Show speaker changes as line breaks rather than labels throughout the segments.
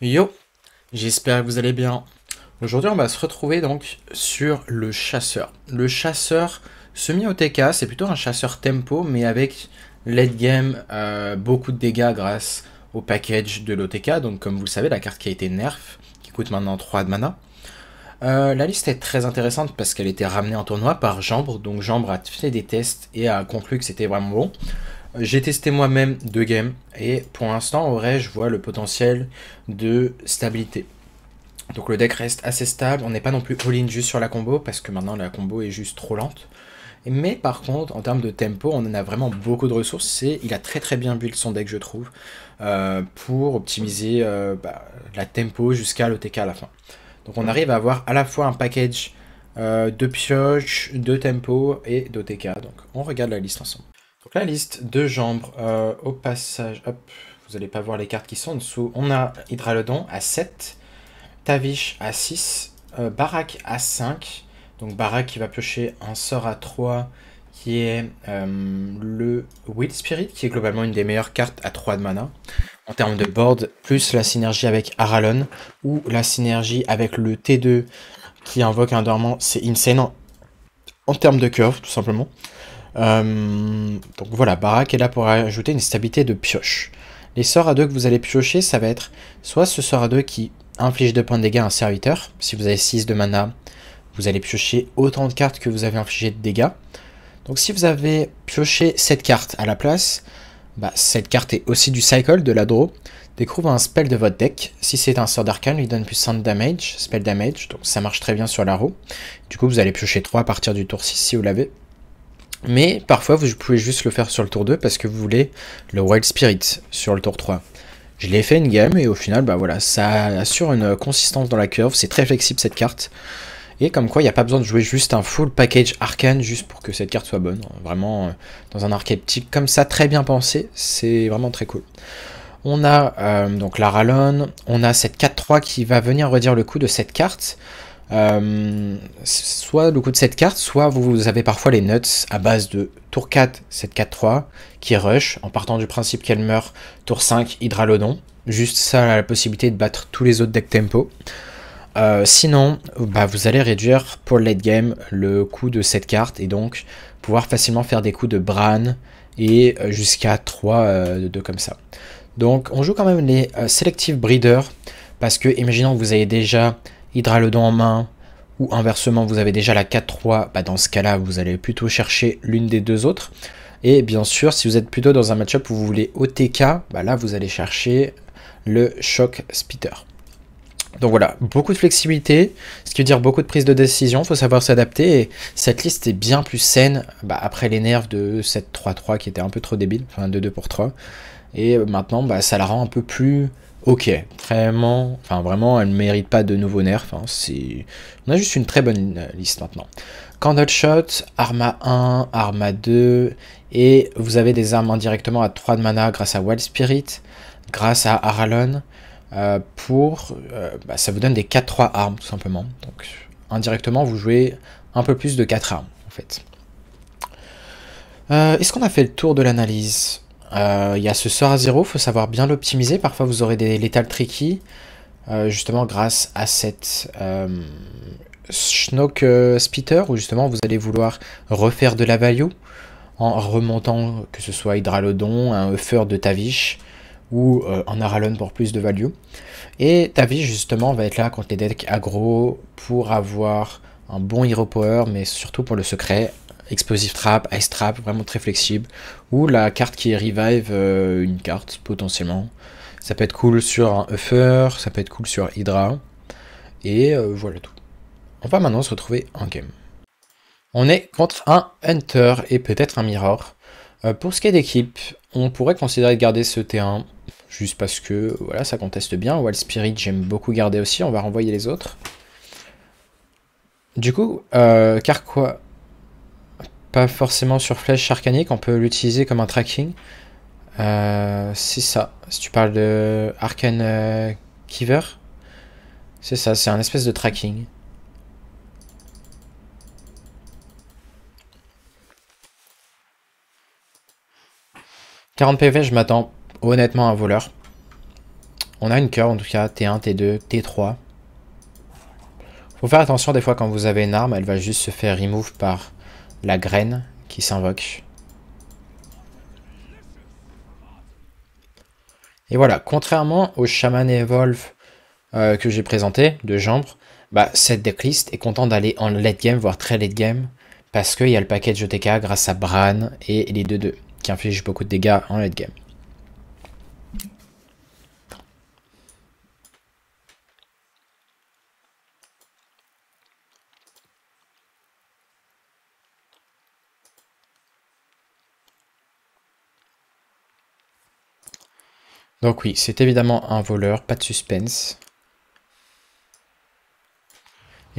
Yo, j'espère que vous allez bien. Aujourd'hui, on va se retrouver donc sur le chasseur. Le chasseur semi-OTK, c'est plutôt un chasseur tempo, mais avec late game, beaucoup de dégâts grâce au package de l'OTK. Donc, comme vous le savez, la carte qui a été nerf, qui coûte maintenant 3 de mana. La liste est très intéressante parce qu'elle était ramenée en tournoi par Jambre. Donc, Jambre a fait des tests et a conclu que c'était vraiment bon. J'ai testé moi-même 2 games et pour l'instant, en vrai, je vois le potentiel de stabilité. Donc le deck reste assez stable, on n'est pas non plus all-in juste sur la combo, parce que maintenant la combo est juste trop lente. Mais par contre, en termes de tempo, on en a vraiment beaucoup de ressources, et il a très très bien build son deck, je trouve, pour optimiser la tempo jusqu'à l'OTK à la fin. Donc on arrive à avoir à la fois un package de pioche, de tempo et d'OTK. Donc on regarde la liste ensemble. Donc la liste de jambes, au passage, hop, vous n'allez pas voir les cartes qui sont en dessous. On a Hydralodon à 7, Tavish à 6, Barak à 5. Donc Barak qui va piocher un sort à 3 qui est le Will Spirit, qui est globalement une des meilleures cartes à 3 de mana. En termes de board, plus la synergie avec Aralon, ou la synergie avec le T2 qui invoque un dormant, c'est insane en termes de curve, tout simplement. Donc voilà, Barak est là pour ajouter une stabilité de pioche. Les sorts à 2 que vous allez piocher, ça va être soit ce sort à 2 qui inflige 2 points de dégâts à un serviteur. Si vous avez 6 de mana, vous allez piocher autant de cartes que vous avez infligé de dégâts. Donc si vous avez pioché cette carte à la place, cette carte est aussi du cycle, de la draw. Découvre un spell de votre deck. Si c'est un sort d'arcane, lui donne plus 5 damage, spell damage, donc ça marche très bien sur la roue. Du coup, vous allez piocher 3 à partir du tour 6 si vous l'avez. Mais parfois, vous pouvez juste le faire sur le tour 2 parce que vous voulez le Wild Spirit sur le tour 3. Je l'ai fait une game et au final, voilà, ça assure une consistance dans la curve. C'est très flexible cette carte. Et comme quoi, il n'y a pas besoin de jouer juste un full package arcane juste pour que cette carte soit bonne. Vraiment, dans un archétype comme ça, très bien pensé, c'est vraiment très cool. On a donc la Rallon, on a cette 4-3 qui va venir redire le coup de cette carte. Soit le coup de cette carte, soit vous avez parfois les nuts à base de tour 4, cette 4-3, qui rush, en partant du principe qu'elle meurt, tour 5, Hydralodon. Juste ça a la possibilité de battre tous les autres decks tempo. Sinon, vous allez réduire pour le late game le coût de cette carte et donc pouvoir facilement faire des coups de Bran et jusqu'à 3 de comme ça. Donc on joue quand même les Selective Breeder parce que imaginons que vous avez déjà Hydralodon en main ou inversement vous avez déjà la 4-3, dans ce cas là vous allez plutôt chercher l'une des deux autres. Et bien sûr si vous êtes plutôt dans un match-up où vous voulez OTK, là vous allez chercher le Shock Spitter. Donc voilà, beaucoup de flexibilité, ce qui veut dire beaucoup de prise de décision, il faut savoir s'adapter, et cette liste est bien plus saine après les nerfs de cette 3-3 qui était un peu trop débile, enfin 2-2 pour 3, et maintenant ça la rend un peu plus ok, vraiment elle ne mérite pas de nouveaux nerfs, on a juste une très bonne liste maintenant. Candle Shot, Arma 1, Arma 2, et vous avez des armes indirectement à 3 de mana grâce à Wild Spirit, grâce à Aralon, ça vous donne des 4-3 armes tout simplement. Donc indirectement vous jouez un peu plus de 4 armes en fait. Est-ce qu'on a fait le tour de l'analyse? Il y a ce sort à 0, il faut savoir bien l'optimiser. Parfois vous aurez des lethal tricky, justement grâce à cette Schnock Spitter, où justement vous allez vouloir refaire de la value en remontant que ce soit Hydralodon, un Uffer de Tavish ou un Aralon pour plus de value. Et Tavish justement va être là contre les decks aggro pour avoir un bon hero power, mais surtout pour le secret, Explosive Trap, Ice Trap, vraiment très flexible, ou la carte qui revive une carte potentiellement. Ça peut être cool sur un Uffer, ça peut être cool sur Hydra, et voilà tout. On va maintenant se retrouver en game. On est contre un Hunter et peut-être un Mirror. Pour ce qui est d'équipe, on pourrait considérer de garder ce T1, juste parce que voilà, ça conteste bien. Wild Spirit, j'aime beaucoup garder aussi, on va renvoyer les autres. Du coup, Carquois, pas forcément sur flèche arcanique, on peut l'utiliser comme un tracking. C'est ça, si tu parles de Arcane Kiver, c'est ça, c'est un espèce de tracking. « 40 PV, je m'attends honnêtement à un voleur. On a une curve en tout cas, T1, T2, T3. Faut faire attention des fois quand vous avez une arme, elle va juste se faire remove par la graine qui s'invoque. Et voilà, contrairement au Shaman Evolve que j'ai présenté de Jambre, bah, cette decklist est contente d'aller en late game, voire très late game, parce qu'il y a le package OTK grâce à Bran et les 2-2 qui infligent beaucoup de dégâts en late game. Donc oui, c'est évidemment un voleur, pas de suspense.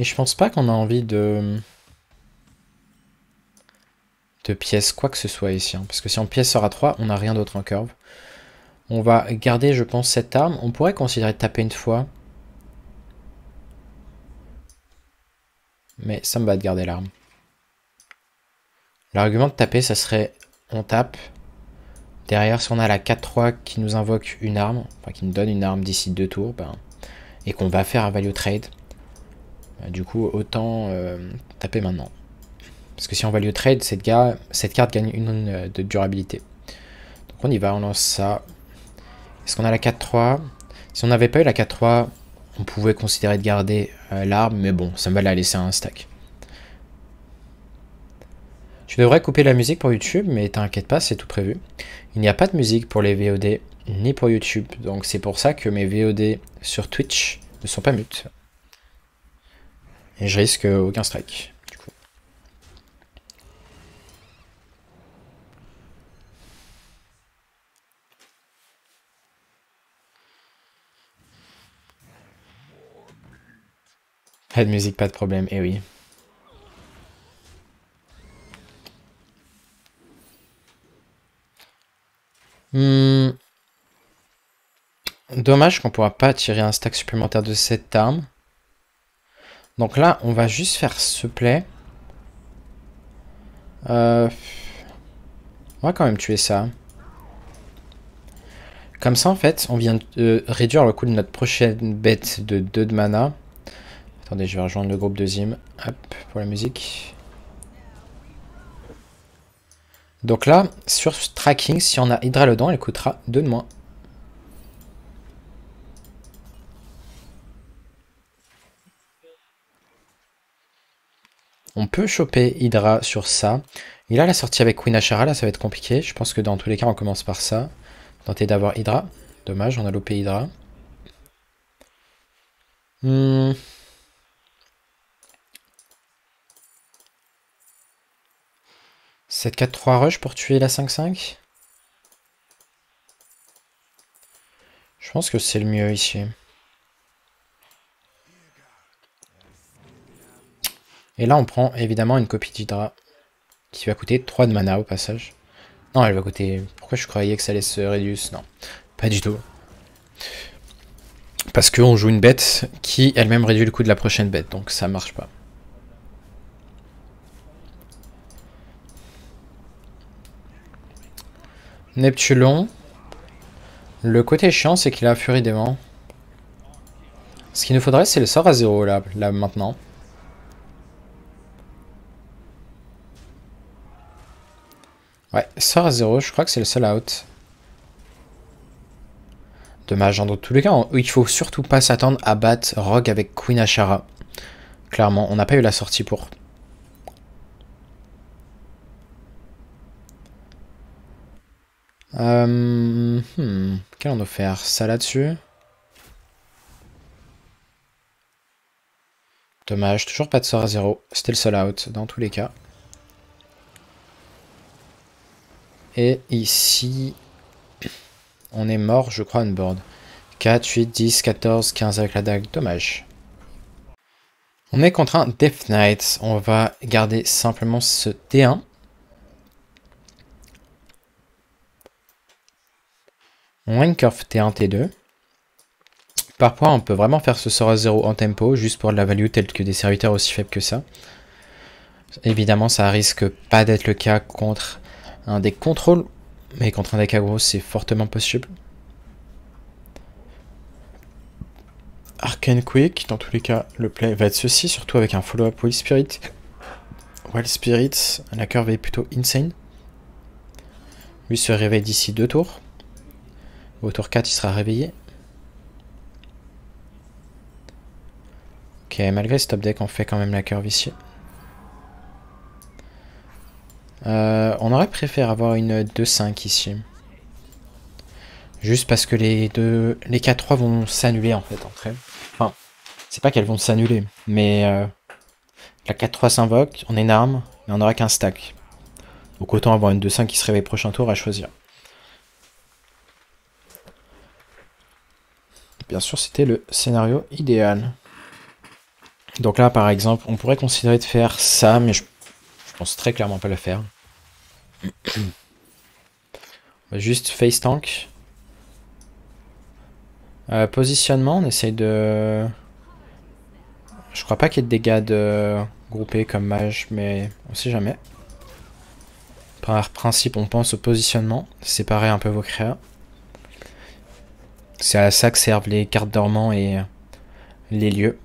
Et je pense pas qu'on a envie de pièces quoi que ce soit ici. Hein. Parce que si on pièce sera 3, on n'a rien d'autre en curve. On va garder, je pense, cette arme. On pourrait considérer de taper une fois. Mais ça me va de garder l'arme. L'argument de taper, ça serait on tape. Derrière, si on a la 4-3 qui nous invoque une arme, enfin qui nous donne une arme d'ici 2 tours, ben, et qu'on va faire un value trade, du coup, autant taper maintenant. Parce que si on value trade, cette carte gagne une de durabilité. Donc on y va, on lance ça. Est-ce qu'on a la 4-3? Si on n'avait pas eu la 4-3, on pouvait considérer de garder l'arme, mais bon, ça me va la laisser à un stack. Je devrais couper la musique pour YouTube, mais t'inquiète pas, c'est tout prévu. Il n'y a pas de musique pour les VOD, ni pour YouTube, donc c'est pour ça que mes VOD sur Twitch ne sont pas mutes. Et je risque aucun strike, du coup. Pas de musique, pas de problème, eh oui. Dommage qu'on ne pourra pas tirer un stack supplémentaire de cette arme. Donc là, on va juste faire ce play. On va quand même tuer ça. Comme ça, en fait, on vient de réduire le coût de notre prochaine bête de 2 de mana. Attendez, je vais rejoindre le groupe de Zim. Hop, pour la musique. Donc là, sur tracking, si on a Hydra dedans, elle coûtera 2 de moins. On peut choper Hydra sur ça. Il a la sortie avec Queen Ashara, là ça va être compliqué. Je pense que dans tous les cas on commence par ça. Tenter d'avoir Hydra. Dommage, on a loupé Hydra. 7-4-3 rush pour tuer la 5-5. Je pense que c'est le mieux ici. Et là on prend évidemment une copie d'Hydra. Qui va coûter 3 de mana au passage. Non, elle va coûter... Pourquoi je croyais que ça allait se réduire? Non, pas du tout. Parce qu'on joue une bête qui elle-même réduit le coût de la prochaine bête, donc ça marche pas. Neptulon. Le côté chiant, c'est qu'il a Furie des Vents. Ce qu'il nous faudrait, c'est le sort à 0 là maintenant. Ouais, sort à 0, je crois que c'est le seul out. Dommage, dans tous les cas, il faut surtout pas s'attendre à battre Rogue avec Queen Ashara. Clairement, on n'a pas eu la sortie pour. Qu'allons-nous faire? Ça là-dessus? Dommage, toujours pas de sort à 0. C'était le seul out dans tous les cas. Et ici, on est mort, je crois, on board. 4, 8, 10, 14, 15 avec la dague. Dommage. On est contre un Death Knight. On va garder simplement ce T1. On a une curve T1, T2. Parfois, on peut vraiment faire ce sort à 0 en tempo, juste pour de la value, telle que des serviteurs aussi faibles que ça. Évidemment, ça risque pas d'être le cas contre un deck contrôle, mais contre un deck aggro, c'est fortement possible. Arcane Quick. Dans tous les cas, le play va être ceci, surtout avec un follow-up Wild Spirit. Wild Spirit, la curve est plutôt insane. Lui se réveille d'ici 2 tours. Au tour 4, il sera réveillé. Ok, malgré ce top deck, on fait quand même la curve ici. On aurait préféré avoir une 2-5 ici. Juste parce que les 4-3 vont s'annuler en fait entre elles. Enfin, c'est pas qu'elles vont s'annuler, mais la 4-3 s'invoque, on énarme, et on n'aura qu'un stack. Donc autant avoir une 2-5 qui se réveille prochain tour à choisir. Bien sûr, c'était le scénario idéal. Donc là, par exemple, on pourrait considérer de faire ça, mais je pense très clairement pas le faire. On va juste face tank. Positionnement, on essaye de... Je crois pas qu'il y ait de dégâts de groupés comme mage, mais on sait jamais. Par principe, on pense au positionnement, séparer un peu vos créas. C'est à ça que servent les cartes dormants et les lieux.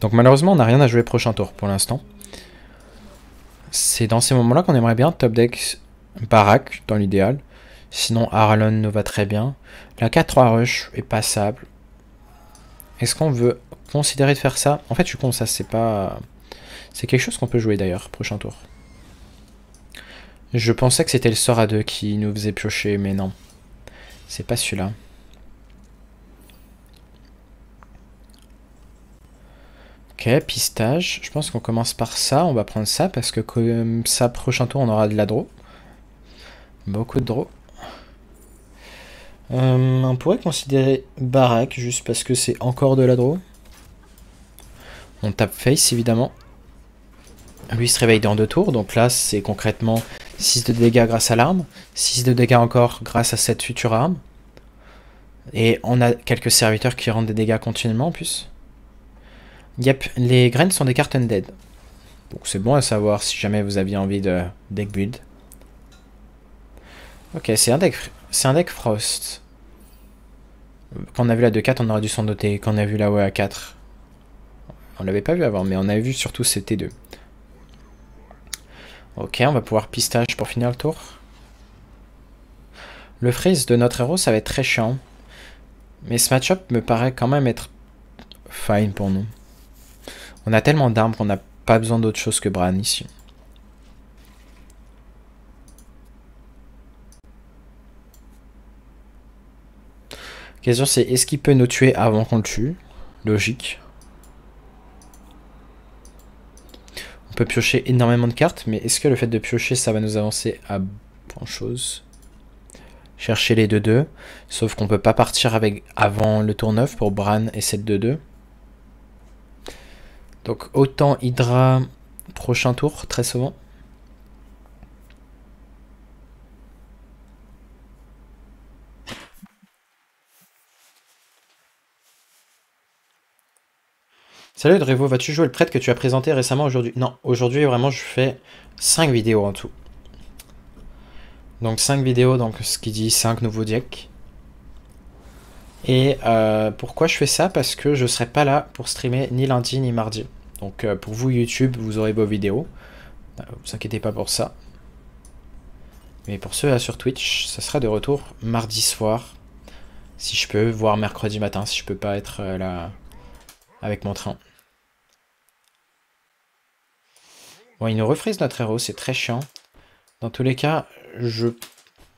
Donc malheureusement, on n'a rien à jouer prochain tour pour l'instant. C'est dans ces moments-là qu'on aimerait bien top deck Barak, dans l'idéal. Sinon, Aralon nous va très bien. La 4-3 rush est passable. Est-ce qu'on veut considérer de faire ça? En fait, je suis con, ça c'est pas... C'est quelque chose qu'on peut jouer d'ailleurs, prochain tour. Je pensais que c'était le sort à 2 qui nous faisait piocher, mais non. C'est pas celui-là. Ok, pistage. Je pense qu'on commence par ça. On va prendre ça parce que comme ça, prochain tour, on aura de la draw. Beaucoup de draw. On pourrait considérer Barak juste parce que c'est encore de la draw. On tape face évidemment. Lui se réveille dans 2 tours. Donc là, c'est concrètement 6 de dégâts grâce à l'arme. 6 de dégâts encore grâce à cette future arme. Et on a quelques serviteurs qui rendent des dégâts continuellement en plus. Yep, les graines sont des cartes undead. Donc c'est bon à savoir si jamais vous aviez envie de deck build. Ok, c'est un deck Frost. Quand on a vu la 2-4, on aurait dû s'en doter. Quand on a vu la OA4, on l'avait pas vu avant, mais on a vu surtout ces T2. Ok, on va pouvoir pistage pour finir le tour. Le freeze de notre héros, ça va être très chiant. Mais ce match-up me paraît quand même être fine pour nous. On a tellement d'armes qu'on n'a pas besoin d'autre chose que Bran ici. La question c'est, est-ce qu'il peut nous tuer avant qu'on le tue? Logique. On peut piocher énormément de cartes, mais est-ce que le fait de piocher, ça va nous avancer à grand chose? Chercher les 2-2. Sauf qu'on peut pas partir avec avant le tour 9 pour Bran et cette 2-2. Donc autant Hydra prochain tour, très souvent. Salut Drevo, vas-tu jouer le prêtre que tu as présenté récemment aujourd'hui? Non, aujourd'hui vraiment je fais 5 vidéos en tout. Donc 5 vidéos, donc ce qui dit 5 nouveaux decks. Et pourquoi je fais ça? Parce que je serai pas là pour streamer ni lundi ni mardi. Donc pour vous YouTube, vous aurez vos vidéos. Vous inquiétez pas pour ça. Mais pour ceux là sur Twitch, ça sera de retour mardi soir. Si je peux, voire mercredi matin, si je peux pas être là avec mon train. Bon, il nous refreeze notre héros, c'est très chiant. Dans tous les cas,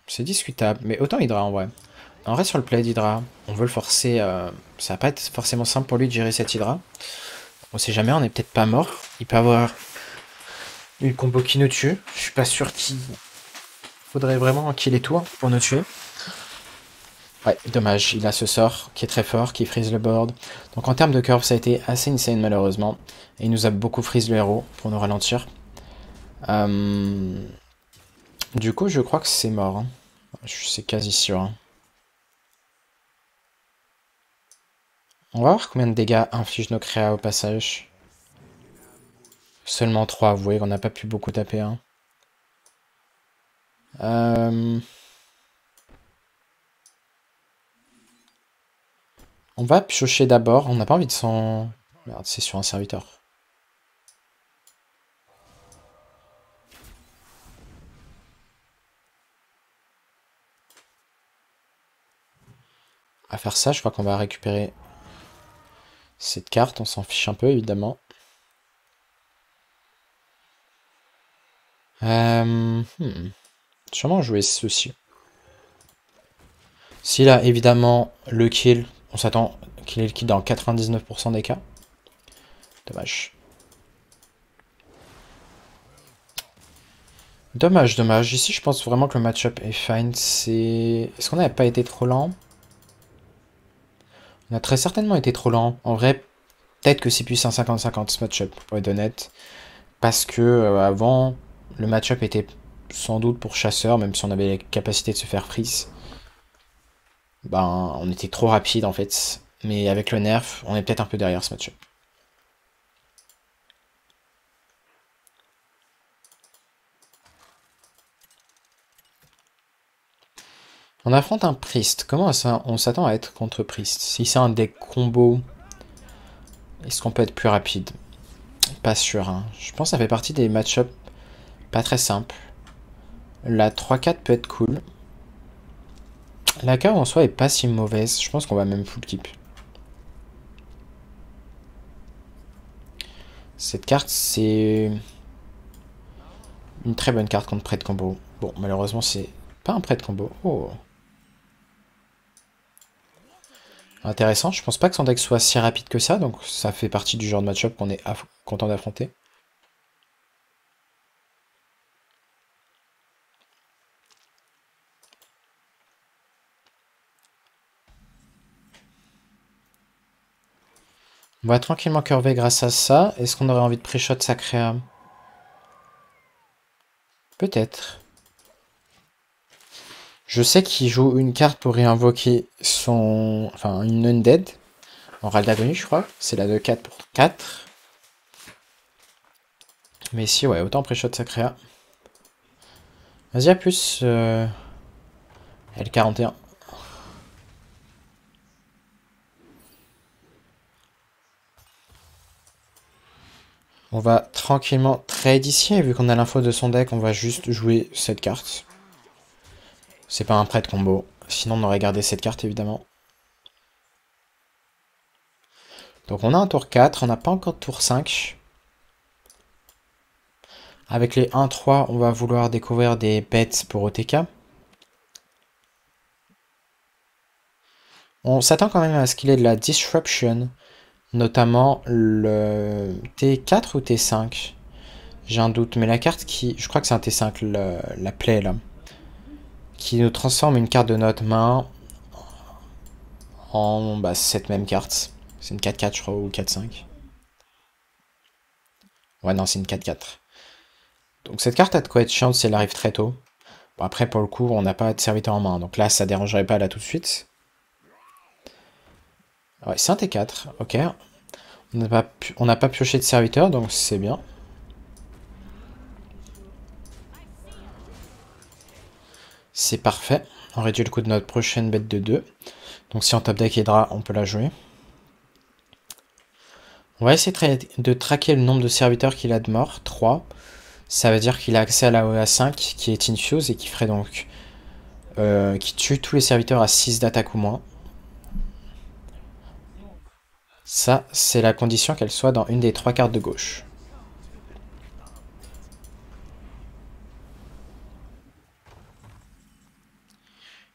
c'est discutable. Mais autant Hydra en vrai. On reste sur le play d'Hydra. On veut le forcer. Ça va pas être forcément simple pour lui de gérer cette Hydra. On sait jamais, on est peut-être pas mort. Il peut avoir une combo qui nous tue. Je suis pas sûr qu'il faudrait vraiment qu'il ait tout pour nous tuer. Ouais, dommage, il a ce sort qui est très fort, qui freeze le board. Donc en termes de curve, ça a été assez insane malheureusement. Et il nous a beaucoup freeze le héros pour nous ralentir. Du coup, je crois que c'est mort. Hein. C'est quasi sûr. Hein. On va voir combien de dégâts infligent nos créas au passage. Seulement 3 avoués, on n'a pas pu beaucoup taper. Hein. On va piocher d'abord. On n'a pas envie de s'en... Merde, c'est sur un serviteur. À faire ça, je crois qu'on va récupérer cette carte. On s'en fiche un peu, évidemment. Sûrement jouer ceci. S'il a évidemment le kill, on s'attend qu'il ait le kill dans 99% des cas. Dommage. Dommage, dommage. Ici, je pense vraiment que le match-up est fine. Est-ce qu'on n'avait pas été trop lent? On a très certainement été trop lent. En vrai, peut-être que c'est plus un 50-50 ce match-up, pour être honnête. Parce que avant, le match-up était sans doute pour chasseur, même si on avait la capacité de se faire freeze. Ben, on était trop rapide en fait. Mais avec le nerf, on est peut-être un peu derrière ce match-up. On affronte un Priest. Comment ça, on s'attend à être contre Priest? Si c'est un deck combo, est-ce qu'on peut être plus rapide? Pas sûr. Hein. Je pense que ça fait partie des match-up pas très simples. La 3-4 peut être cool. La carte en soi est pas si mauvaise. Je pense qu'on va même full keep. Cette carte, c'est une très bonne carte contre prêt de combo. Bon, malheureusement, c'est pas un prêt de combo. Oh. Intéressant. Je pense pas que son deck soit si rapide que ça. Donc, ça fait partie du genre de match-up qu'on est content d'affronter. On va tranquillement curver grâce à ça. Est-ce qu'on aurait envie de pré-shot Sacréa? Peut-être. Je sais qu'il joue une carte pour réinvoquer son... Enfin, une Undead. En râle d'agonie, je crois. C'est la de 4 pour 4. Mais si, ouais, autant pré-shot Sacréa. Vas-y, à plus. L41. On va tranquillement trade ici, et vu qu'on a l'info de son deck, on va juste jouer cette carte. C'est pas un prêt de combo, sinon on aurait gardé cette carte évidemment. Donc on a un tour 4, on n'a pas encore de tour 5. Avec les 1-3, on va vouloir découvrir des bêtes pour OTK. On s'attend quand même à ce qu'il ait de la disruption, notamment le T4 ou T5. J'ai un doute, mais la carte qui... Je crois que c'est un T5, la play là. Qui nous transforme une carte de notre main en cette même carte. C'est une 4-4 je crois, ou 4-5. Ouais non, c'est une 4-4. Donc cette carte a de quoi être chiante si elle arrive très tôt. Bon après pour le coup, on n'a pas de serviteur en main. Donc là, ça dérangerait pas là tout de suite. Ouais, c'est un T4, ok. On n'a pas pioché de serviteur, donc c'est bien. C'est parfait. On réduit le coût de notre prochaine bête de 2. Donc si on top deck Hydra, on peut la jouer. On va essayer de traquer le nombre de serviteurs qu'il a de mort. 3. Ça veut dire qu'il a accès à la OA5 qui est Infuse et qui ferait donc... qui tue tous les serviteurs à 6 d'attaque ou moins. Ça, c'est la condition qu'elle soit dans une des 3 cartes de gauche.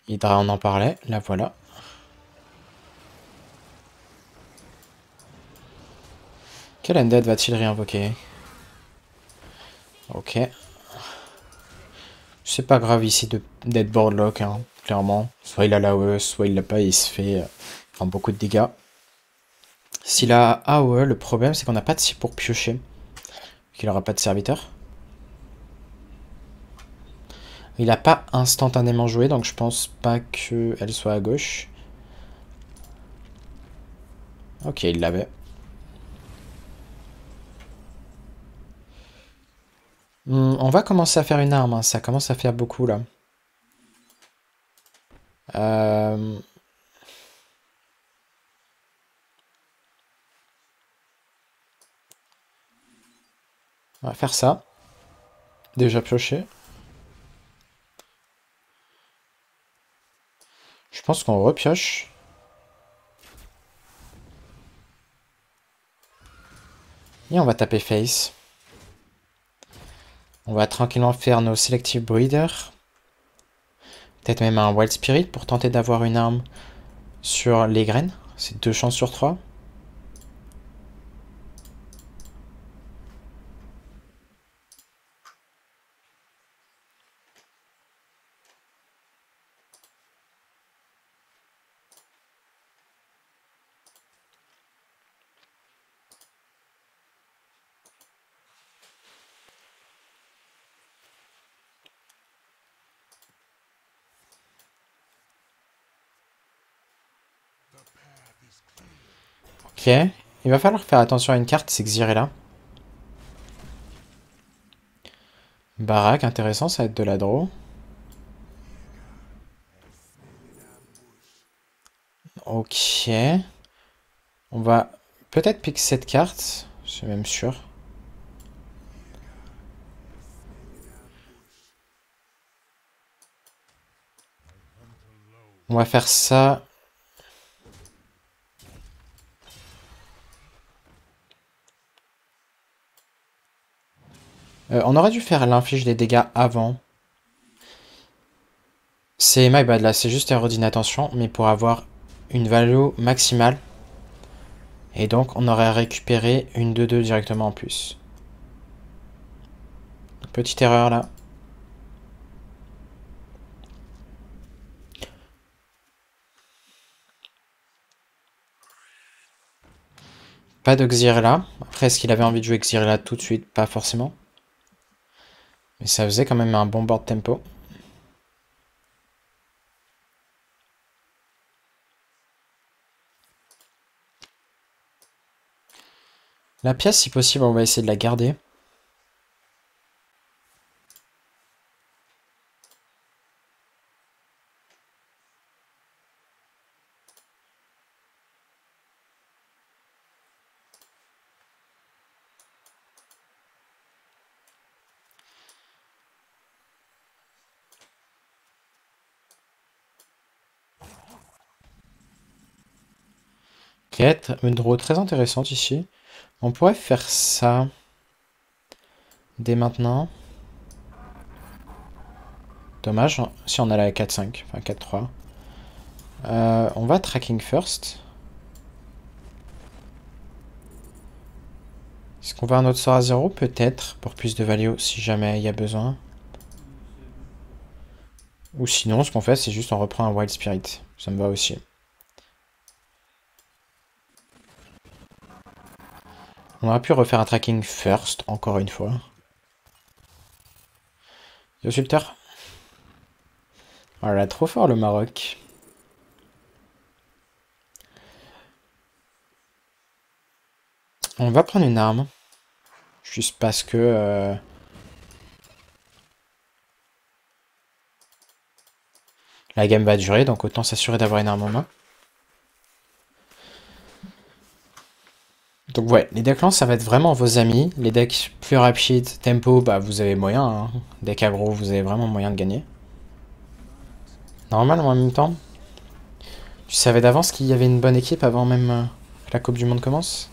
Hydra, on en parlait. La voilà. Quel undead va-t-il réinvoquer? Ok. C'est pas grave ici d'être boardlock, hein, clairement. Soit il a l'AOE, soit il l'a pas et il se fait beaucoup de dégâts. S'il a AOE, le problème c'est qu'on n'a pas de cible pour piocher. Qu'il aura pas de serviteur. Il n'a pas instantanément joué, donc je pense pas qu'elle soit à gauche. Ok, il l'avait. On va commencer à faire une arme, hein. Ça commence à faire beaucoup là. On va faire ça. Déjà pioché. Je pense qu'on repioche. Et on va taper face. On va tranquillement faire nos Selective Breeder. Peut-être même un Wild Spirit pour tenter d'avoir une arme sur les graines. C'est 2 chances sur 3. Ok. Il va falloir faire attention à une carte, c'est Xyrella. Barak, intéressant, ça va être de la draw. Ok. On va peut-être pick cette carte. C'est même sûr. On va faire ça. On aurait dû faire l'inflige des dégâts avant. C'est my bad là, c'est juste erreur d'inattention, mais pour avoir une value maximale. Et donc on aurait récupéré une 2-2 directement en plus. Petite erreur là. Pas de Xyrella. Après, est-ce qu'il avait envie de jouer Xyrella tout de suite? Pas forcément. Mais ça faisait quand même un bon board tempo. La pièce, si possible, on va essayer de la garder. Quête, une draw très intéressante ici. On pourrait faire ça dès maintenant. Dommage, hein, si on a la 4-5, enfin 4-3. On va tracking first. Est-ce qu'on va un autre sort à 0? Peut-être, pour plus de value si jamais il y a besoin. Ou sinon, ce qu'on fait, c'est juste on reprend un Wild Spirit. Ça me va aussi. On aurait pu refaire un tracking first, encore une fois. Yo, Sulter. Oh là, trop fort le Maroc. On va prendre une arme. Juste parce que... la game va durer, donc autant s'assurer d'avoir une arme en main. Donc ouais, les decks lance, ça va être vraiment vos amis. Les decks plus rapides, tempo, bah vous avez moyen. Hein. Deck aggro, vous avez vraiment moyen de gagner. Normal, en même temps. Tu savais d'avance qu'il y avait une bonne équipe avant même que la Coupe du Monde commence?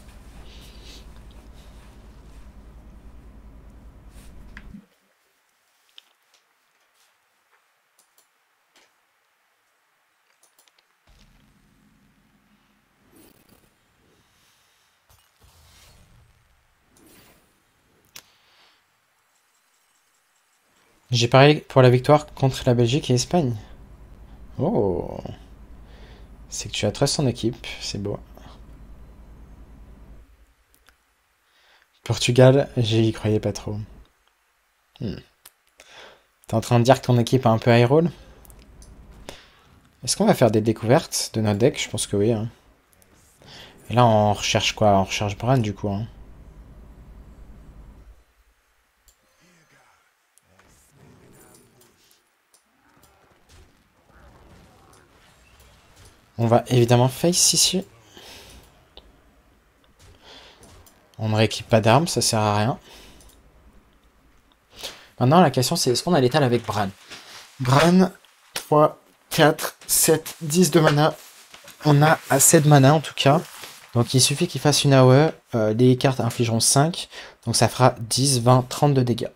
J'ai parié pour la victoire contre la Belgique et l'Espagne. Oh, c'est que tu as très son équipe, c'est beau. Portugal, j'y croyais pas trop. Hmm. T'es en train de dire que ton équipe a un peu high roll? Est-ce qu'on va faire des découvertes de notre deck? Je pense que oui. Hein. Et là, on recherche quoi? On recherche Bran du coup. Hein. On va évidemment face ici. On ne rééquipe pas d'armes, ça sert à rien. Maintenant, la question c'est est-ce qu'on a l'étal avec Bran? Bran, 3, 4, 7, 10 de mana. On a assez de mana en tout cas. Donc il suffit qu'il fasse une AOE. Les cartes infligeront 5. Donc ça fera 10, 20, 32 dégâts.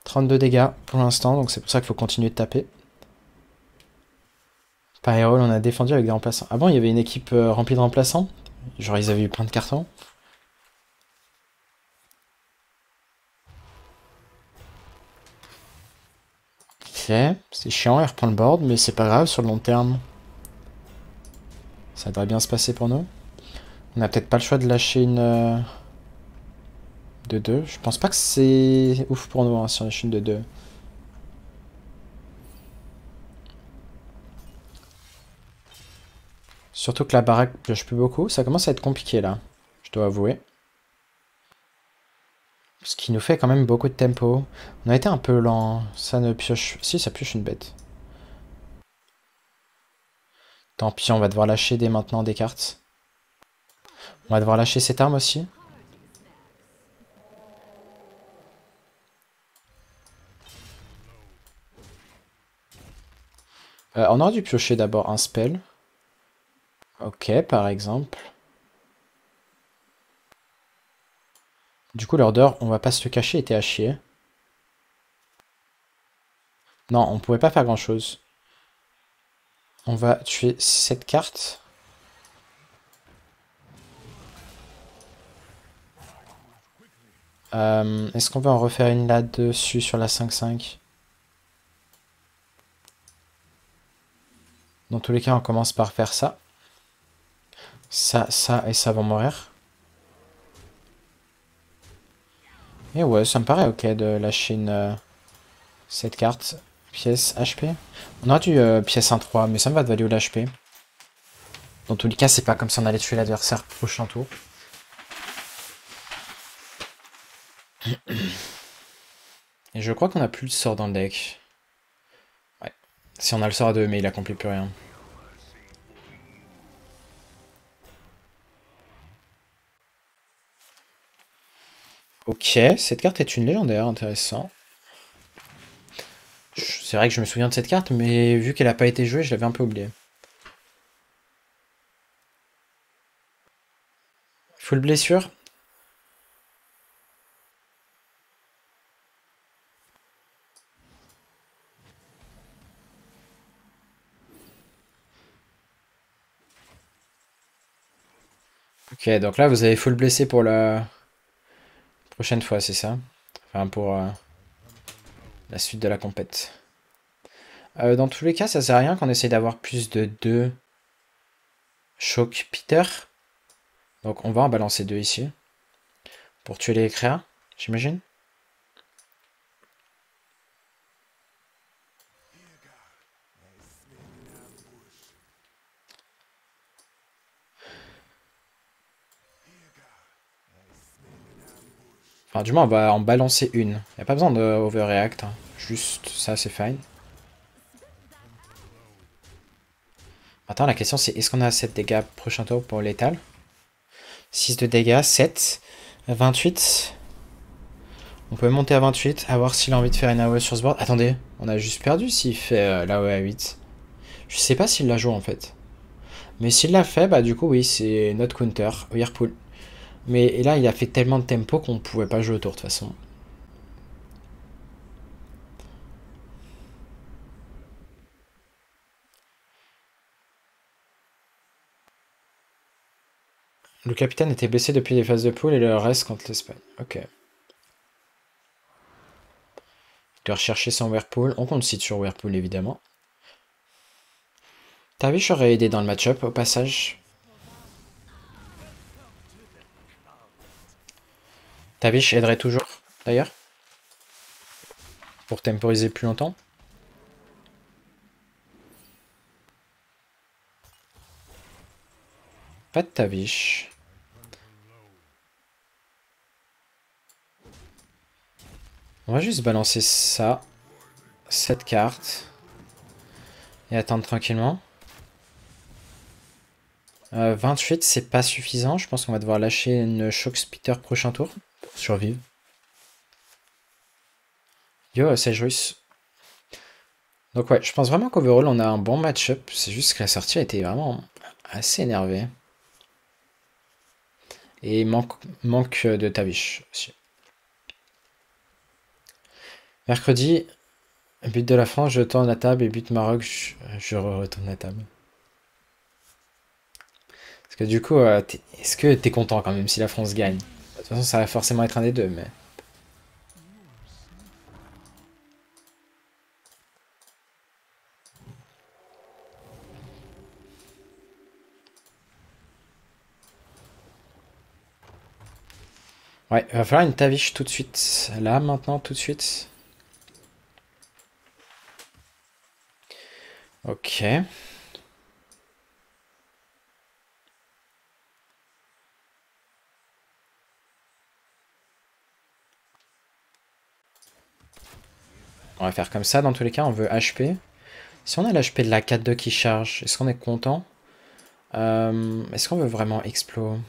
32 dégâts pour l'instant. Donc c'est pour ça qu'il faut continuer de taper. Par Herald, on a défendu avec des remplaçants. Ah bon, il y avait une équipe remplie de remplaçants? Genre ils avaient eu plein de cartons. Ok, c'est chiant, il reprend le board, mais c'est pas grave sur le long terme. Ça devrait bien se passer pour nous. On a peut-être pas le choix de lâcher une... de 2. Je pense pas que c'est ouf pour nous hein, si on lâche une de 2. Surtout que la baraque pioche plus beaucoup. Ça commence à être compliqué là, je dois avouer. Ce qui nous fait quand même beaucoup de tempo. On a été un peu lent. Ça ne pioche... Si, ça pioche une bête. Tant pis, on va devoir lâcher dès maintenant des cartes. On va devoir lâcher cette arme aussi. On aurait dû piocher d'abord un spell. Ok, par exemple. Du coup, l'order, on va pas se le cacher, était à chier. Non, on pouvait pas faire grand chose. On va tuer cette carte. Est-ce qu'on va en refaire une là-dessus sur la 5-5? Dans tous les cas, on commence par faire ça. Ça et ça vont mourir. Et ouais, ça me paraît ok de lâcher cette carte. Pièce HP. On aurait dû pièce 1-3, mais ça me va de value l'HP. Dans tous les cas, c'est pas comme si on allait tuer l'adversaire prochain tour. Et je crois qu'on a plus le sort dans le deck. Ouais. Si on a le sort à 2, mais il accomplit plus rien. Ok, cette carte est une légendaire, intéressant. C'est vrai que je me souviens de cette carte, mais vu qu'elle n'a pas été jouée, je l'avais un peu oublié. Full blessure. Ok, donc là vous avez full blessé pour la prochaine fois, c'est ça? Enfin pour la suite de la compète. Dans tous les cas, ça sert à rien qu'on essaye d'avoir plus de 2 choc Peter. Donc on va en balancer 2 ici. Pour tuer les créas, j'imagine. Enfin, du moins, on va en balancer une. Il n'y a pas besoin de overreact. Hein. Juste ça, c'est fine. Attends, la question c'est est-ce qu'on a 7 dégâts prochain tour pour l'étal? 6 de dégâts, 7, 28. On peut monter à 28, à voir s'il a envie de faire une AOE sur ce board. Attendez, on a juste perdu s'il fait l'AOE à 8. Je sais pas s'il la joue en fait. Mais s'il l'a fait, bah du coup oui, c'est notre counter, Whirlpool. Mais là, il a fait tellement de tempo qu'on pouvait pas jouer autour de toute façon. Le capitaine était blessé depuis les phases de pool et le reste contre l'Espagne. Ok. Il doit rechercher son Whirlpool. On compte site sur Whirlpool évidemment. Tavish aurait aidé dans le match-up au passage. Tavish aiderait toujours d'ailleurs. Pour temporiser plus longtemps. Pas de Tavish. On va juste balancer ça. Cette carte. Et attendre tranquillement. 28, c'est pas suffisant. Je pense qu'on va devoir lâcher une Shock Spitter prochain tour. Pour survivre. Yo, Sage Russe. Donc ouais, je pense vraiment qu'overall on a un bon match-up. C'est juste que la sortie a été vraiment assez énervée. Et manque de Tavish aussi. Mercredi, but de la France, je tourne la table et but Maroc, je retourne la table. Parce que du coup, est-ce que t'es content quand même si la France gagne? De toute façon, ça va forcément être un des deux, mais... Ouais, il va falloir une Tavish tout de suite. Là, maintenant, tout de suite. Ok. On va faire comme ça, dans tous les cas, on veut HP. Si on a l'HP de la 4-2 qui charge, est-ce qu'on est content? Est-ce qu'on veut vraiment Explo?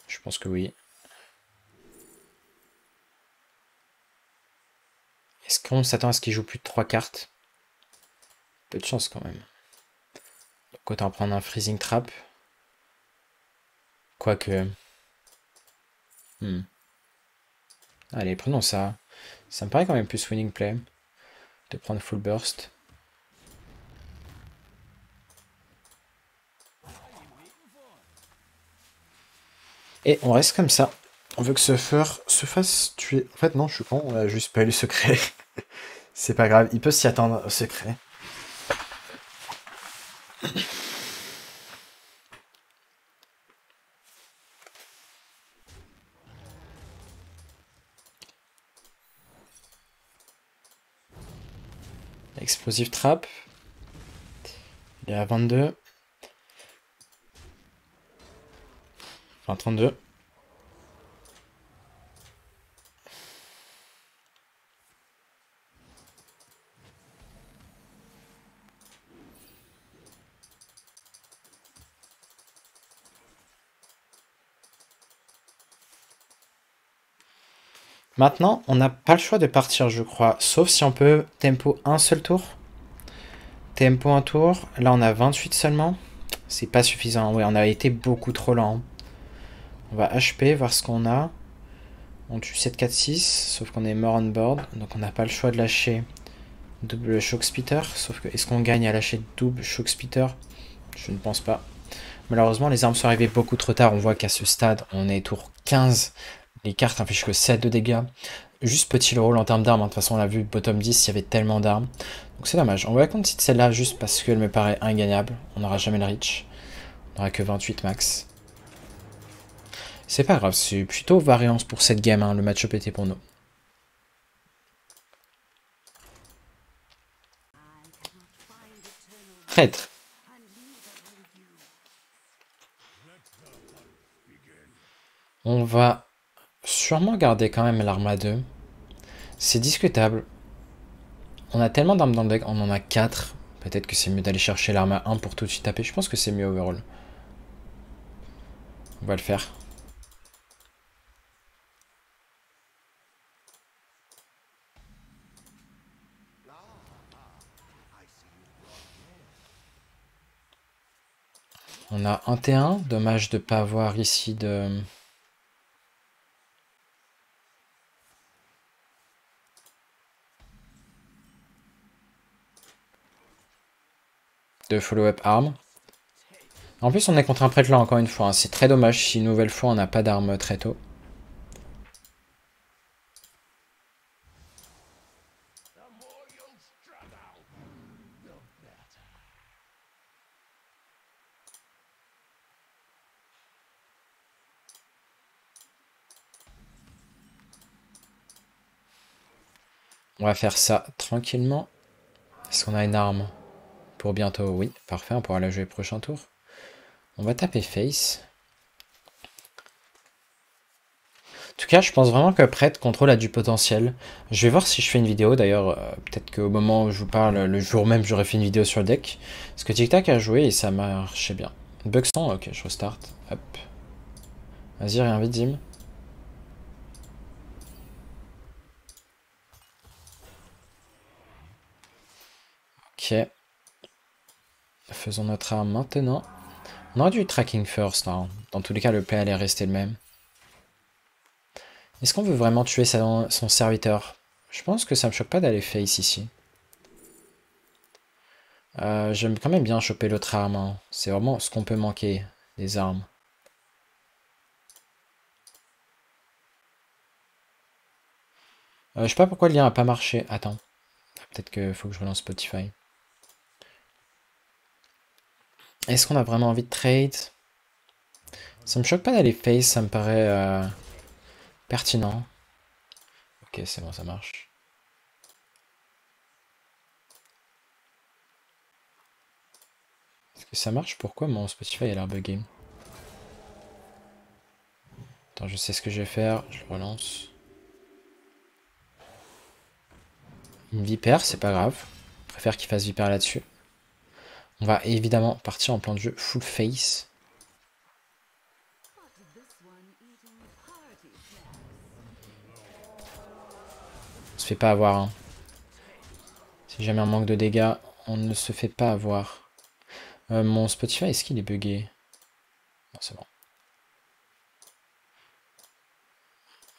Je pense que oui. Est-ce qu'on s'attend à ce qu'il joue plus de 3 cartes? Peu de chance quand même. Donc autant prendre un Freezing Trap. Quoique... Allez, prenons ça. Ça me paraît quand même plus winning play de prendre full burst. Et on reste comme ça. On veut que ce fur se fasse tuer. En fait, non, je suis con, on a juste pas eu le secret. C'est pas grave, il peut s'y attendre au secret. Explosive Trap. Il est à 22. Enfin, 32. Maintenant, on n'a pas le choix de partir, je crois. Sauf si on peut tempo un seul tour. Tempo un tour. Là, on a 28 seulement. C'est pas suffisant. Ouais, on a été beaucoup trop lent. On va HP, voir ce qu'on a. On tue 7, 4, 6. Sauf qu'on est mort on board. Donc on n'a pas le choix de lâcher double shock spitter. Sauf que, est-ce qu'on gagne à lâcher double shock spitter? Je ne pense pas. Malheureusement, les armes sont arrivées beaucoup trop tard. On voit qu'à ce stade, on est tour 15. Les cartes infligent que 7 de dégâts. Juste petit le rôle en termes d'armes. De toute façon, on l'a vu, bottom 10, il y avait tellement d'armes. Donc c'est dommage. On va continuer celle-là juste parce qu'elle me paraît ingagnable. On n'aura jamais le reach. On n'aura que 28 max. C'est pas grave, c'est plutôt variance pour cette game. Hein. Le match-up était pour nous. Traître. On va sûrement garder quand même l'arme à 2. C'est discutable. On a tellement d'armes dans le deck, on en a 4. Peut-être que c'est mieux d'aller chercher l'arme à 1 pour tout de suite taper. Je pense que c'est mieux overall. On va le faire. On a un T1. Dommage de ne pas avoir ici de follow-up arme. En plus, on est contre un prêtre là encore une fois. Hein. C'est très dommage si une nouvelle fois on n'a pas d'arme très tôt. On va faire ça tranquillement. Est-ce qu'on a une arme pour bientôt? Oui, parfait, on pourra la jouer prochain tour. On va taper face. En tout cas, je pense vraiment que prêtre contrôle a du potentiel. Je vais voir si je fais une vidéo. D'ailleurs, peut-être qu'au moment où je vous parle, le jour même, j'aurais fait une vidéo sur le deck. Parce que Tic Tac a joué et ça marchait bien. Buxton, ok, je restart. Hop. Vas-y, rien vite, Dim. Ok. Faisons notre arme maintenant. On aurait dû tracking first, hein. Dans tous les cas, le play allait rester le même. Est-ce qu'on veut vraiment tuer son serviteur? Je pense que ça me choque pas d'aller face ici. J'aime quand même bien choper l'autre arme, hein. C'est vraiment ce qu'on peut manquer, des armes. Je sais pas pourquoi le lien a pas marché. Attends. Peut-être qu'il faut que je relance Spotify. Est-ce qu'on a vraiment envie de trade? Ça me choque pas d'aller face, ça me paraît pertinent. Ok, c'est bon, ça marche. Est-ce que ça marche? Pourquoi mon Spotify a l'air buggé? Attends, je sais ce que je vais faire. Je le relance. Une vipère, c'est pas grave. Je préfère qu'il fasse vipère là-dessus. On va évidemment partir en plan de jeu full face. On se fait pas avoir, hein. Si jamais on manque de dégâts, on ne se fait pas avoir. Mon Spotify, est-ce qu'il est buggé? Non, c'est bon.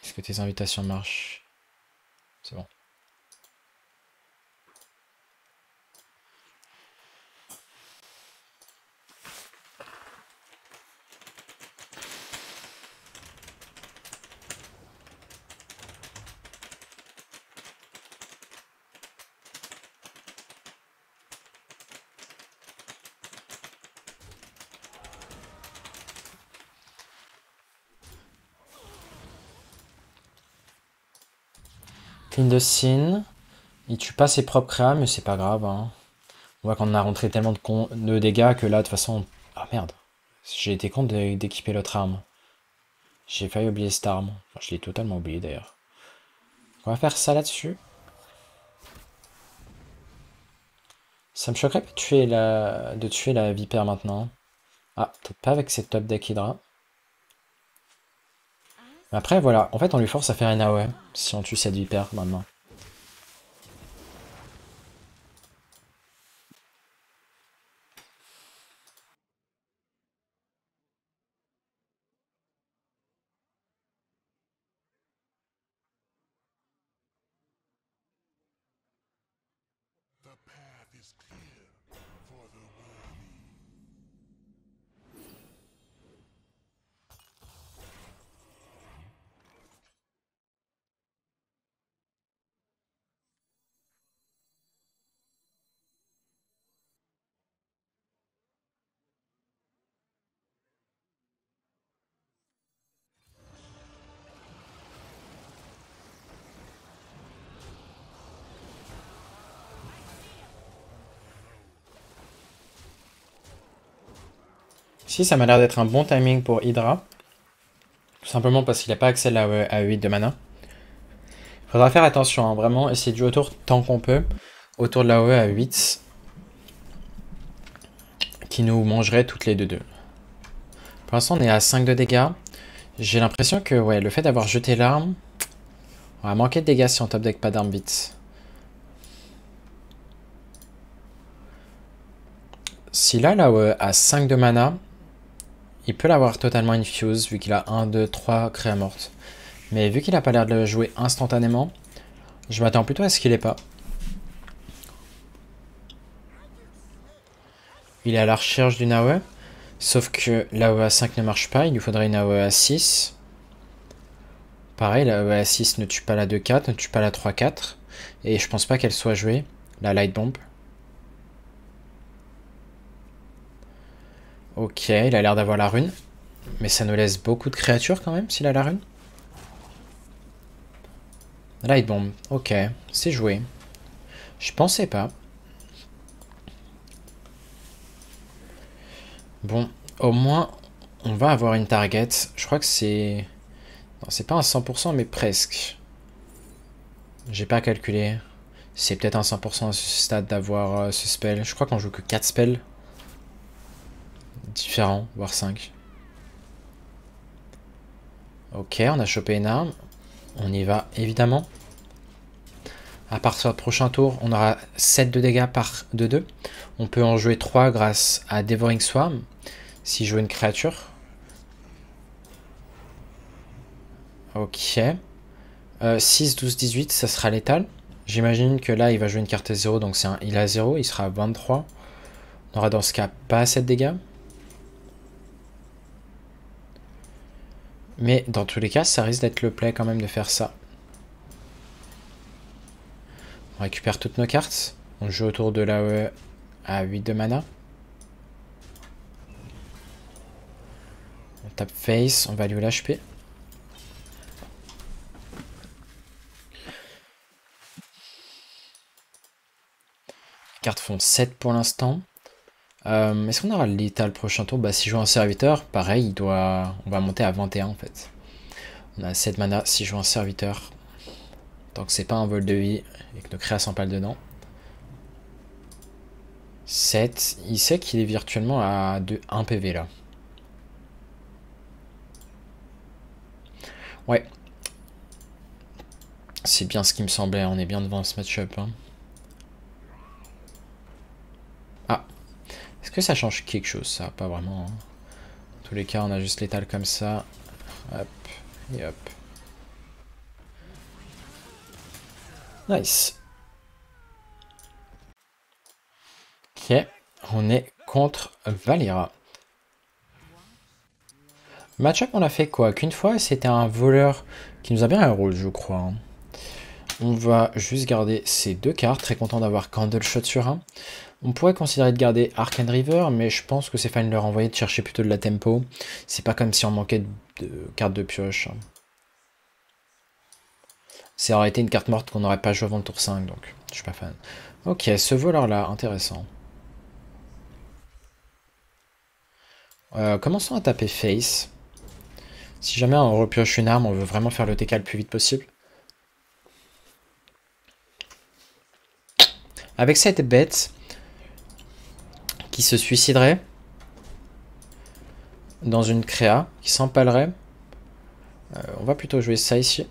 Est-ce que tes invitations marchent? C'est bon. Clean de scene. Il tue pas ses propres créas, mais c'est pas grave, hein. On voit qu'on a rentré tellement de dégâts que là, de toute façon... Ah merde. J'ai été con d'équiper l'autre arme. J'ai failli oublier cette arme. Enfin, je l'ai totalement oublié d'ailleurs. On va faire ça là-dessus. Ça me choquerait de tuer la vipère maintenant. Ah, peut-être pas avec cette top deck Hydra. Mais après, voilà. En fait, on lui force à faire une AOE si on tue cette vipère maintenant. Si, ça m'a l'air d'être un bon timing pour Hydra. Tout simplement parce qu'il n'a pas accès à 8 de mana. Faudra faire attention, hein, vraiment, essayer de jouer autour tant qu'on peut. Autour de la OE à 8. Qui nous mangerait toutes les deux. Pour l'instant, on est à 5 de dégâts. J'ai l'impression que ouais, le fait d'avoir jeté l'arme, on va manquer de dégâts si on top deck pas d'armes vite. Si là, l'AOE a 5 de mana, il peut l'avoir totalement infuse vu qu'il a 1, 2, 3 créas mortes. Mais vu qu'il a pas l'air de le jouer instantanément, je m'attends plutôt à ce qu'il ait pas. Il est à la recherche d'une AOE. Sauf que l'AOE à 5 ne marche pas, il lui faudrait une AOE à 6. Pareil, la AOE à 6 ne tue pas la 2-4, ne tue pas la 3-4. Et je pense pas qu'elle soit jouée, la Light Bomb. Ok, il a l'air d'avoir la rune. Mais ça nous laisse beaucoup de créatures quand même, s'il a la rune. Light Bomb, ok, c'est joué. Je pensais pas. Bon, au moins, on va avoir une target. Je crois que c'est... Non, c'est pas un 100%, mais presque. J'ai pas calculé. C'est peut-être un 100% à ce stade d'avoir ce spell. Je crois qu'on joue que 4 spells. Différents, voire 5. Ok, on a chopé une arme. On y va, évidemment. À partir du prochain tour, on aura 7 de dégâts par 2-2. On peut en jouer 3 grâce à Devouring Swarm, si je joue une créature. Ok. 6, 12, 18, ça sera létal. J'imagine que là, il va jouer une carte à 0, donc il a 0, il sera à 23. On aura dans ce cas pas assez de dégâts. Mais dans tous les cas, ça risque d'être le play quand même de faire ça. On récupère toutes nos cartes. On joue autour de l'AOE à 8 de mana. On tape face, on value l'HP. Les cartes font 7 pour l'instant. Est-ce qu'on aura l'état le prochain tour? Bah, si je joue un serviteur, pareil, on va monter à 21 en fait. On a 7 mana si je joue un serviteur. Tant que c'est pas un vol de vie et que nos créas s'empalent dedans. 7. Il sait qu'il est virtuellement à 1 PV là. Ouais. C'est bien ce qui me semblait. On est bien devant ce match-up. Hein. Ah. Est-ce que ça change quelque chose ça? Pas vraiment. Hein. Dans tous les cas, on a juste l'étal comme ça. Hop. Et hop. Nice. Ok. On est contre Valeera. Match-up, on a fait quoi? Qu'une fois, c'était un voleur qui nous a bien un rôle, je crois. Hein. On va juste garder ces 2 cartes. Très content d'avoir Candle Shot sur 1. On pourrait considérer de garder Arcane River, mais je pense que c'est fine de leur envoyer de chercher plutôt de la tempo. C'est pas comme si on manquait de cartes de pioche. Ça aurait été une carte morte qu'on n'aurait pas joué avant le tour 5, donc je suis pas fan. Ok, ce voleur-là, intéressant. Commençons à taper face. Si jamais on repioche une arme, on veut vraiment faire le TK le plus vite possible. Avec cette bête qui se suiciderait dans une créa, qui s'empalerait, on va plutôt jouer ça ici.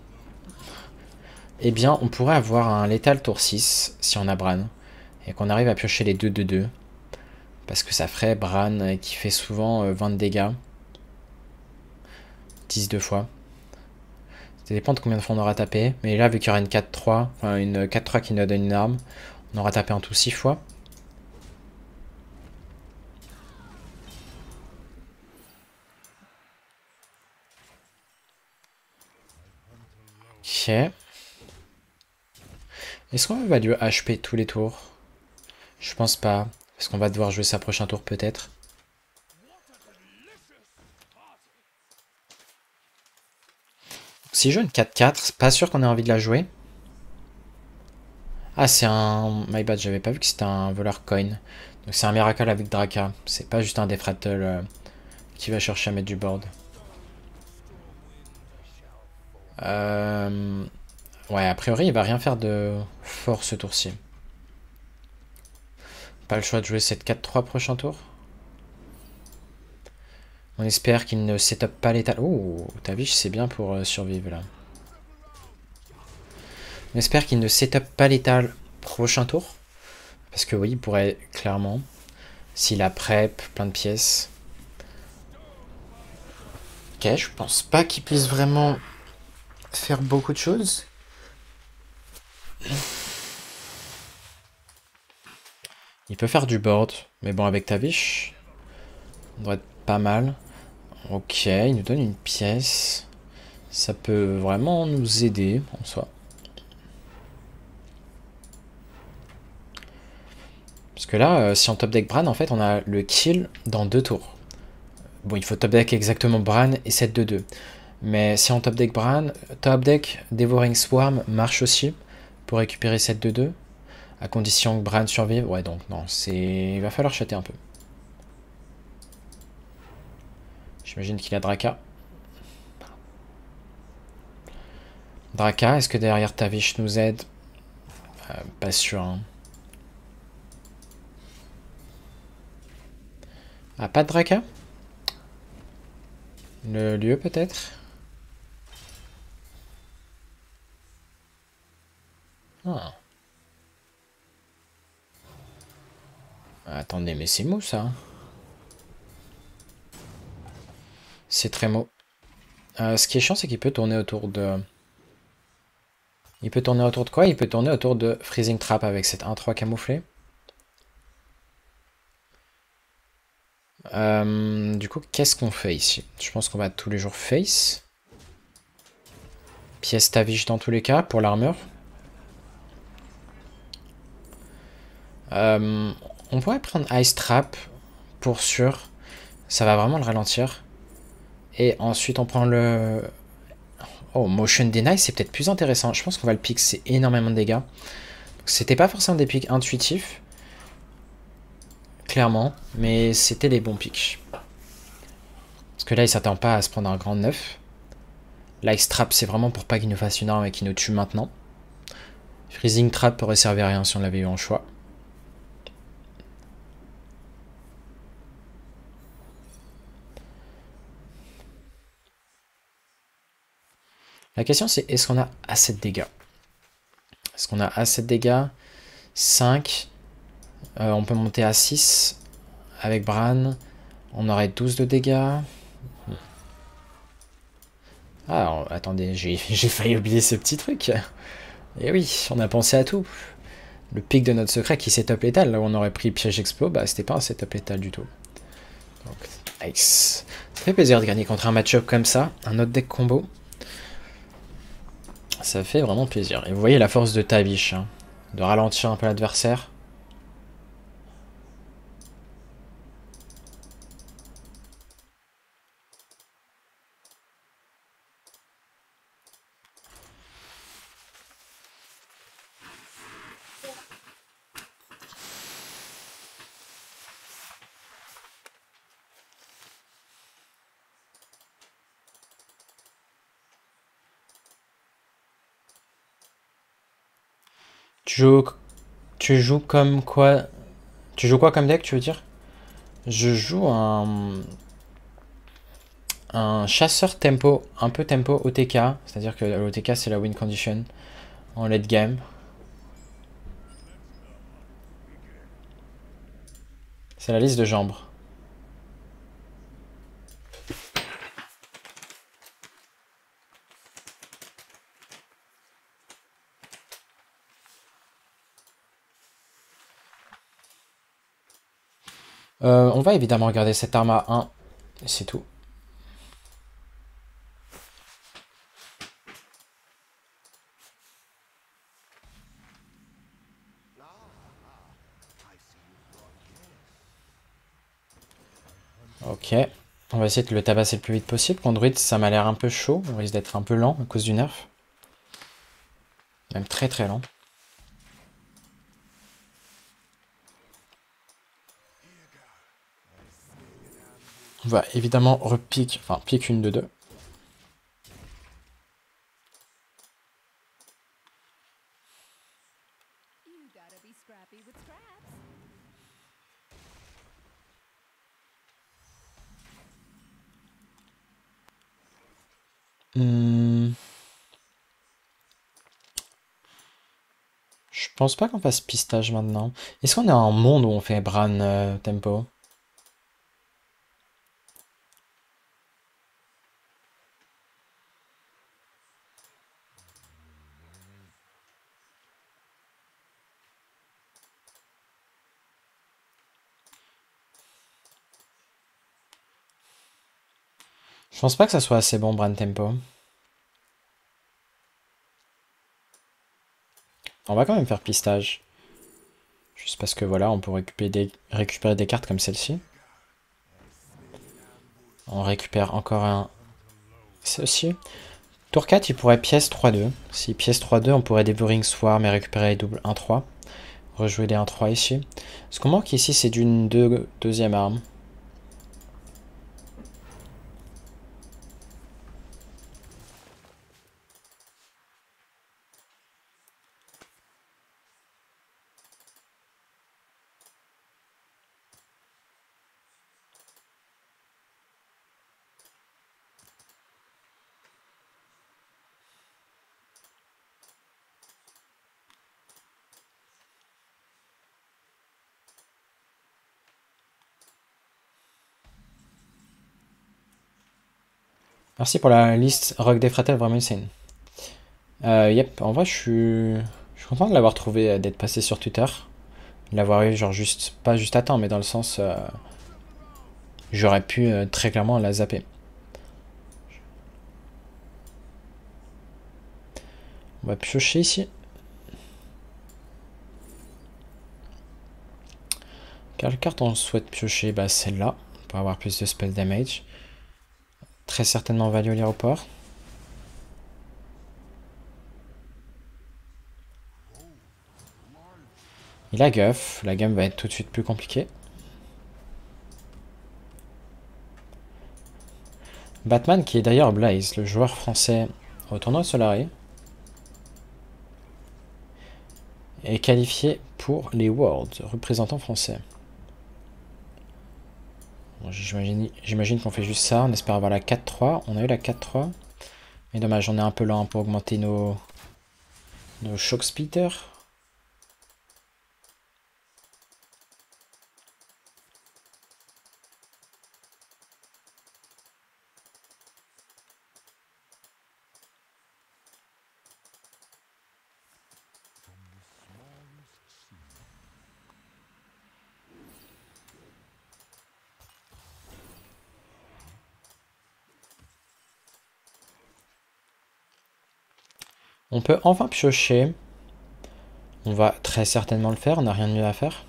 Eh bien, on pourrait avoir un létal tour 6 si on a Bran et qu'on arrive à piocher les 2-2-2. Parce que ça ferait Bran qui fait souvent 20 de dégâts. 10 deux fois. Ça dépend de combien de fois on aura tapé. Mais là, vu qu'il y aura une 4-3, enfin une 4-3 qui nous donne une arme, on aura tapé en tout 6 fois. Ok. Est-ce qu'on va évaluer HP tous les tours? Je pense pas. Parce qu'on va devoir jouer ça prochain tour peut-être. Si je joue une 4-4, c'est pas sûr qu'on ait envie de la jouer. Ah, c'est un... My bad, j'avais pas vu que c'était un voleur coin. Donc c'est un miracle avec Draka. C'est pas juste un Death Rattle qui va chercher à mettre du board. Ouais, a priori, il va rien faire de fort ce tour-ci. Pas le choix de jouer cette 4-3 prochain tour. On espère qu'il ne setup pas l'étal. Oh, Tavish, c'est bien pour survivre là. On espère qu'il ne setup pas l'étal prochain tour. Parce que oui, il pourrait clairement. S'il a prep, plein de pièces. Ok, je pense pas qu'il puisse vraiment faire beaucoup de choses. Il peut faire du board, mais bon, avec Tavish, on devrait être pas mal. Ok, il nous donne une pièce. Ça peut vraiment nous aider en soi. Parce que là, si on top deck Bran, en fait, on a le kill dans 2 tours. Bon, il faut top deck exactement Bran et 7-2-2. Mais si on top deck Bran, top deck Devouring Swarm marche aussi pour récupérer 7-2-2. À condition que Bran survive. Ouais, donc non, il va falloir chatter un peu. J'imagine qu'il a Draka. Draka, est-ce que derrière Tavish nous aide? Pas sûr. Hein. Ah, pas de Draka? Le lieu peut-être? Ah. Attendez, mais c'est mou ça. C'est très mou. Ce qui est chiant, c'est qu'il peut tourner autour de... Il peut tourner autour de quoi? Il peut tourner autour de Freezing Trap avec cette 1-3 camouflé. Du coup, qu'est-ce qu'on fait ici? Je pense qu'on va tous les jours face. Pièce Tavish dans tous les cas, pour l'armure. On pourrait prendre Ice Trap, pour sûr. Ça va vraiment le ralentir. Et ensuite, on prend le... Oh, Motion Deny, c'est peut-être plus intéressant. Je pense qu'on va le pick, c'est énormément de dégâts. C'était pas forcément des picks intuitifs. Clairement. Mais c'était les bons picks. Parce que là, il s'attend pas à se prendre un grand 9. L'Ice Trap, c'est vraiment pour pas qu'il nous fasse une arme et qu'il nous tue maintenant. Freezing Trap aurait servi à rien si on l'avait eu en choix. La question c'est, est-ce qu'on a assez de dégâts? Est-ce qu'on a assez de dégâts? 5. On peut monter à 6 avec Bran. On aurait 12 de dégâts. Ah, attendez, j'ai failli oublier ce petit truc. Et oui, on a pensé à tout. Le pic de notre secret qui setup létal, là où on aurait pris piège explo, bah c'était pas un setup létal du tout. Donc, nice. Ça fait plaisir de gagner contre un match-up comme ça, un autre deck combo. Ça fait vraiment plaisir. Et vous voyez la force de Tavish, hein, de ralentir un peu l'adversaire. Tu joues, tu joues comme quoi? Tu joues quoi comme deck, tu veux dire? Je joue un chasseur tempo, un peu tempo OTK, c'est-à-dire que l'OTK c'est la win condition en late game. C'est la liste de jambes. On va évidemment regarder cette arme à 1, et c'est tout. Ok. On va essayer de le tabasser le plus vite possible. Conduit, ça m'a l'air un peu chaud. On risque d'être un peu lent à cause du nerf. Même très très lent. On va évidemment repique, enfin pique une de deux. Je pense pas qu'on fasse pistage maintenant. Est-ce qu'on est un monde où on fait Bran tempo? Je pense pas que ça soit assez bon Bran tempo. On va quand même faire pistage. Juste parce que voilà, on peut récupérer des cartes comme celle-ci. On récupère encore un... Ceci. Tour 4, il pourrait pièce 3-2. Si pièce 3-2, on pourrait Devouring Swarm et récupérer les doubles 1-3. Rejouer les 1-3 ici. Ce qu'on manque ici, c'est d'une deuxième arme. Merci pour la liste Rock des Fratels, vraiment insane. Yep, en vrai, je suis content de l'avoir trouvé, d'être passé sur Twitter. De l'avoir eu, genre, juste, pas juste à temps, mais dans le sens, j'aurais pu très clairement la zapper. On va piocher ici. Quelle carte on souhaite piocher? Bah, celle-là, pour avoir plus de spell damage. Très certainement value à l'aéroport. Il a guff, la game va être tout de suite plus compliquée. Batman, qui est d'ailleurs Blaze, le joueur français au tournoi Solari, est qualifié pour les Worlds, représentant français. Bon, j'imagine qu'on fait juste ça, on espère avoir la 4-3. On a eu la 4-3. Mais dommage, on est un peu lent pour augmenter nos shock speeder. On peut enfin piocher. On va très certainement le faire, on n'a rien de mieux à faire.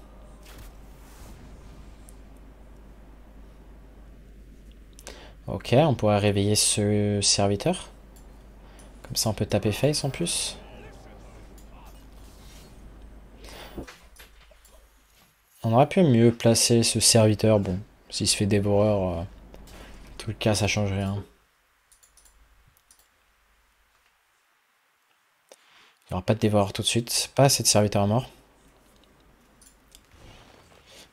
Ok, on pourrait réveiller ce serviteur. Comme ça on peut taper face en plus. On aurait pu mieux placer ce serviteur. Bon, s'il se fait dévoreur, en tout cas ça change rien. Il n'y aura pas de dévoreur tout de suite. Pas assez de serviteurs morts.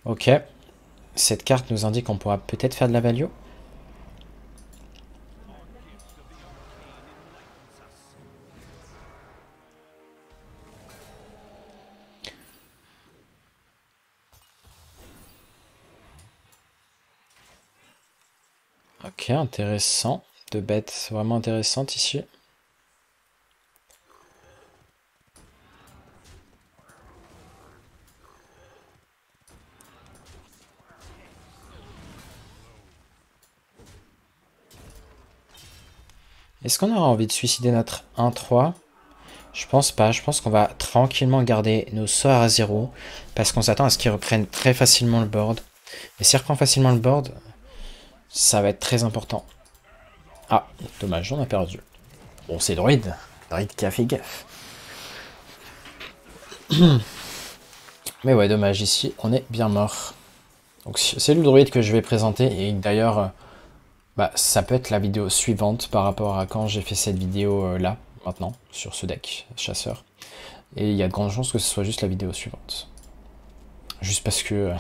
Ok. Cette carte nous indique qu'on pourra peut-être faire de la value. Ok, intéressant. Deux bêtes vraiment intéressantes ici. Est-ce qu'on aura envie de suicider notre 1-3? Je pense pas. Je pense qu'on va tranquillement garder nos sorts à 0. Parce qu'on s'attend à ce qu'ils reprennent très facilement le board. Et s'ils reprennent facilement le board, ça va être très important. Ah, dommage, on a perdu. Bon, c'est Druid. Druid qui a fait gaffe. Mais ouais, dommage, ici, on est bien mort. Donc c'est le druide que je vais présenter. Et d'ailleurs, bah, ça peut être la vidéo suivante par rapport à quand j'ai fait cette vidéo là, maintenant, sur ce deck chasseur. Et il y a de grandes chances que ce soit juste la vidéo suivante. Juste parce que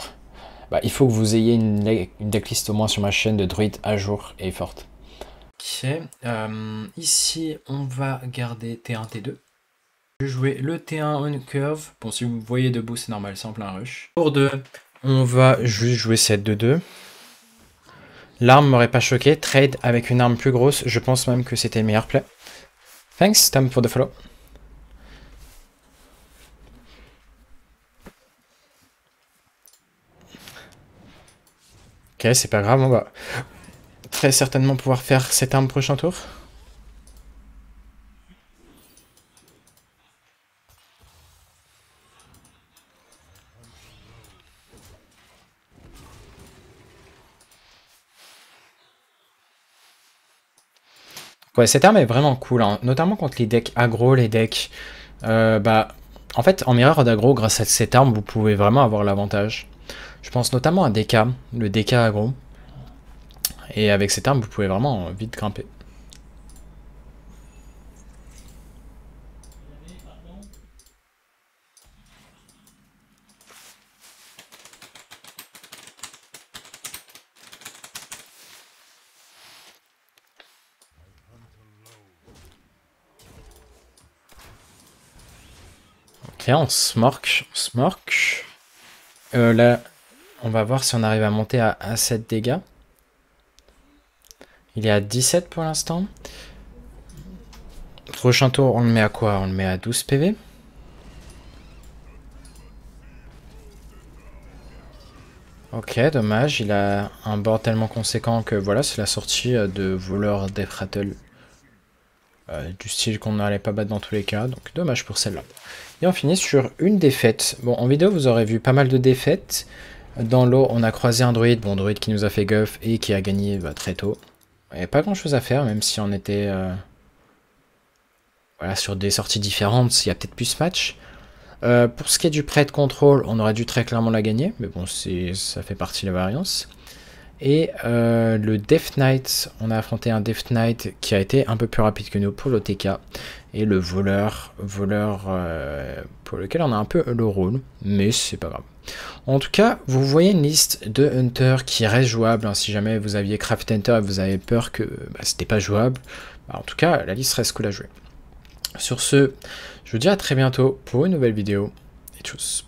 bah, il faut que vous ayez une decklist au moins sur ma chaîne de druide à jour et forte. Ok, ici on va garder T1, T2. Je vais jouer le T1 on curve. Bon, si vous me voyez debout, c'est normal, c'est en plein rush. Tour 2, on va juste jouer cette 2-2. L'arme m'aurait pas choqué. Trade avec une arme plus grosse, je pense même que c'était le meilleur play. Thanks, Tom, for the follow. Ok, c'est pas grave, on va très certainement pouvoir faire cette arme prochain tour. Ouais, cette arme est vraiment cool, hein, notamment contre les decks aggro, les decks... bah, en fait, en mirror d'aggro, grâce à cette arme, vous pouvez vraiment avoir l'avantage. Je pense notamment à DK, le DK aggro. Et avec cette arme, vous pouvez vraiment vite grimper. Ok, on smork, on smork. Là, on va voir si on arrive à monter à 7 dégâts. Il est à 17 pour l'instant. Prochain tour, on le met à quoi? On le met à 12 PV. Ok, dommage, il a un board tellement conséquent que voilà, c'est la sortie de voleur Death Rattle. Du style qu'on n'allait pas battre dans tous les cas, donc dommage pour celle-là. Et on finit sur une défaite. Bon, en vidéo, vous aurez vu pas mal de défaites. Dans l'eau, on a croisé un druide, bon, druide qui nous a fait guff et qui a gagné très tôt. Il n'y avait pas grand-chose à faire, même si on était voilà, sur des sorties différentes, il y a peut-être plus match. Pour ce qui est du prêt contrôle, on aurait dû très clairement la gagner, mais bon, ça fait partie de la variance. Et le Death Knight, on a affronté un Death Knight qui a été un peu plus rapide que nous pour l'OTK. Et le voleur pour lequel on a un peu le rôle, mais c'est pas grave. En tout cas, vous voyez une liste de Hunter qui reste jouable. Hein, si jamais vous aviez Craft Hunter et vous avez peur que c'était pas jouable, en tout cas, la liste reste cool à jouer. Sur ce, je vous dis à très bientôt pour une nouvelle vidéo. Et tchuss.